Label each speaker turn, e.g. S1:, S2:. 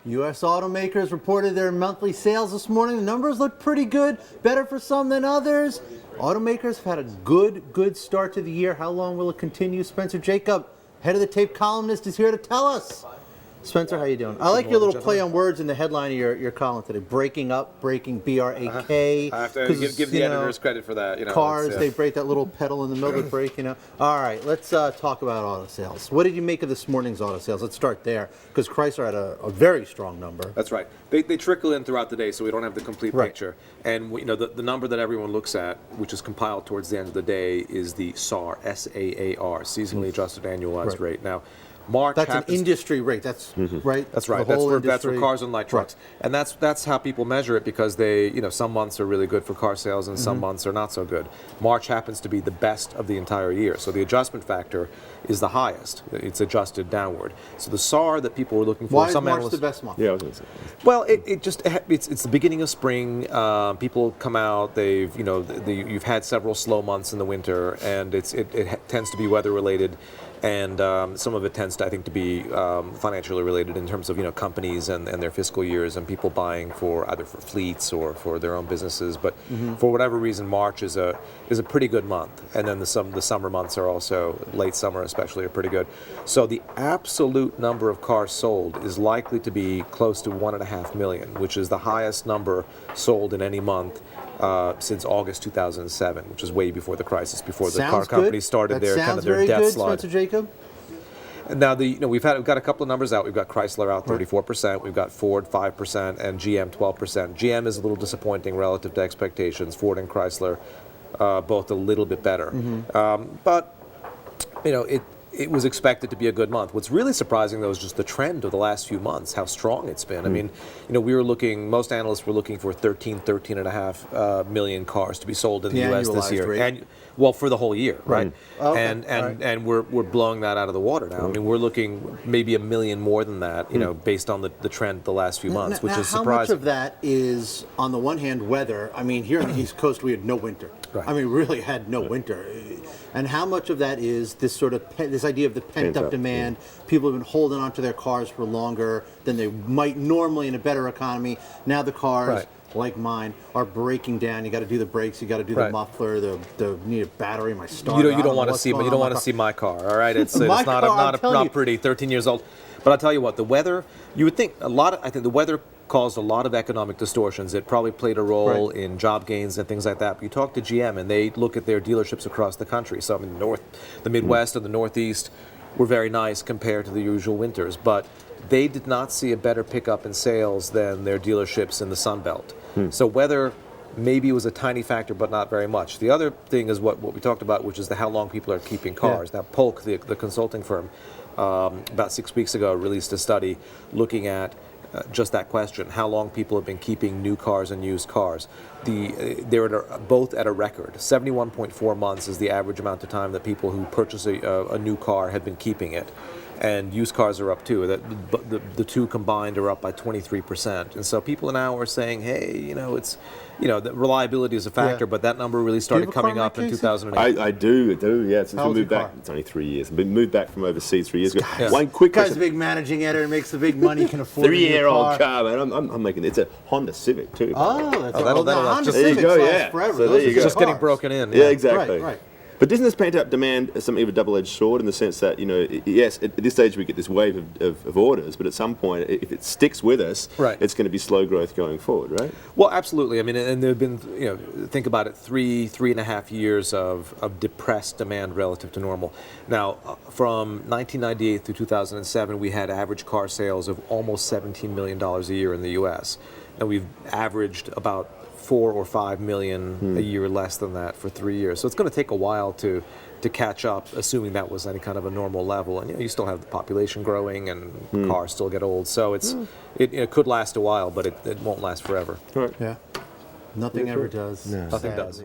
S1: U.S. automakers reported their monthly sales this morning. The numbers look pretty good, better for some than others. Automakers have had a good start to the year. How long will it continue? Spencer Jakab, head of the tape columnist, is here to tell us. Spencer, how you doing? I like your little play on words in the headline of your column today. Breaking up, breaking, B-R-A-K.
S2: I have to give the editors credit for that.
S1: Cars, they break that little pedal in the middle of the brake, All right, let's talk about auto sales. What did you make of this morning's auto sales? Let's start there, because Chrysler had a very strong number.
S2: That's right. They trickle in throughout the day, so we don't have the complete picture. And the number that everyone looks at, which is compiled towards the end of the day, is the SAAR, S-A-A-R, seasonally adjusted annualized rate. Now, March
S1: that's an industry rate. That's right.
S2: That's right. That's for cars and light trucks, and that's how people measure it, because they, some months are really good for car sales and some months are not so good. March happens to be the best of the entire year, so the adjustment factor is the highest. It's adjusted downward. So the SAAR that people were looking for.
S1: Why is March the best month?
S2: Yeah, I was going to say. Well, it's the beginning of spring. People come out. You've had several slow months in the winter, and it tends to be weather related. And some of it tends to, I think, to be financially related in terms of companies and their fiscal years and people buying for either for fleets or for their own businesses. But for whatever reason, March is a pretty good month, and then the summer months are also, late summer especially, are pretty good. So the absolute number of cars sold is likely to be close to 1.5 million, which is the highest number sold in any month since August 2007, which is way before the crisis, before the car companies started their death slide.
S1: Spencer Jakab?
S2: Now we've got a couple of numbers out. We've got Chrysler out 34%, we've got Ford 5%, and GM 12%. GM is a little disappointing relative to expectations. Ford and Chrysler both a little bit better, but it was expected to be a good month. What's really surprising, though, is just the trend of the last few months, how strong it's been. I mean, most analysts were looking for 13.5 million cars to be sold in the U.S. this year. Well, for the whole year, right? Okay. And we're blowing that out of the water now. I mean, we're looking maybe 1 million more than that, based on the trend the last few months, which is surprising.
S1: How much of that is, on the one hand, weather? I mean, here on the East Coast, we had no winter.
S2: Right.
S1: I mean, really had no winter. And how much of that is this sort of this idea of the pent-up demand? People have been holding on to their cars for longer than they might normally in a better economy. Now the cars, like mine, are breaking down. You got to do the brakes. You got to do the muffler. You need a battery. My starter.
S2: You don't want to see my car. All right, it's not pretty. 13 years old. But I'll tell you what, the weather. You would think I think the weather caused a lot of economic distortions. It probably played a role in job gains and things like that. But you talk to GM, and they look at their dealerships across the country. So I mean, the Midwest and the Northeast were very nice compared to the usual winters, but they did not see a better pickup in sales than their dealerships in the Sun Belt. So weather maybe was a tiny factor, but not very much. The other thing is what we talked about, which is how long people are keeping cars. Now, Polk, the consulting firm, about 6 weeks ago released a study looking at just that question: how long people have been keeping new cars and used cars. They're both at a record. 71.4 months is the average amount of time that people who purchase a new car have been keeping it. And used cars are up too. The two combined are up by 23%. And so people now are saying, hey, the reliability is a factor, but that number really started coming up in 2008.
S3: I do, yeah. Since we moved back, it's only 3 years. I've been moved back from overseas 3 years ago. One quick question.
S1: Guy's a big managing editor, makes the big money, can afford
S3: 3-year-old car, man. I'm making it's a Honda Civic too.
S1: That'll
S3: there you go, yeah.
S1: Forever.
S3: So there you go.
S2: Just getting broken in.
S3: Yeah, exactly.
S1: Right.
S3: But isn't this pent-up demand something of a double-edged sword in the sense that, yes, at this stage we get this wave of orders, but at some point, if it sticks with us, it's going to be slow growth going forward, right?
S2: Well, absolutely. I mean, and there have been, think about it, 3.5 years of depressed demand relative to normal. Now, from 1998 through 2007, we had average car sales of almost $17 million a year in the U.S. And we've averaged about 4 or 5 million a year less than that for 3 years. So it's going to take a while to catch up, assuming that was any kind of a normal level. And you still have the population growing and cars still get old. So it could last a while, but it won't last forever.
S3: Right.
S1: Yeah. Nothing ever does.
S2: Nothing does.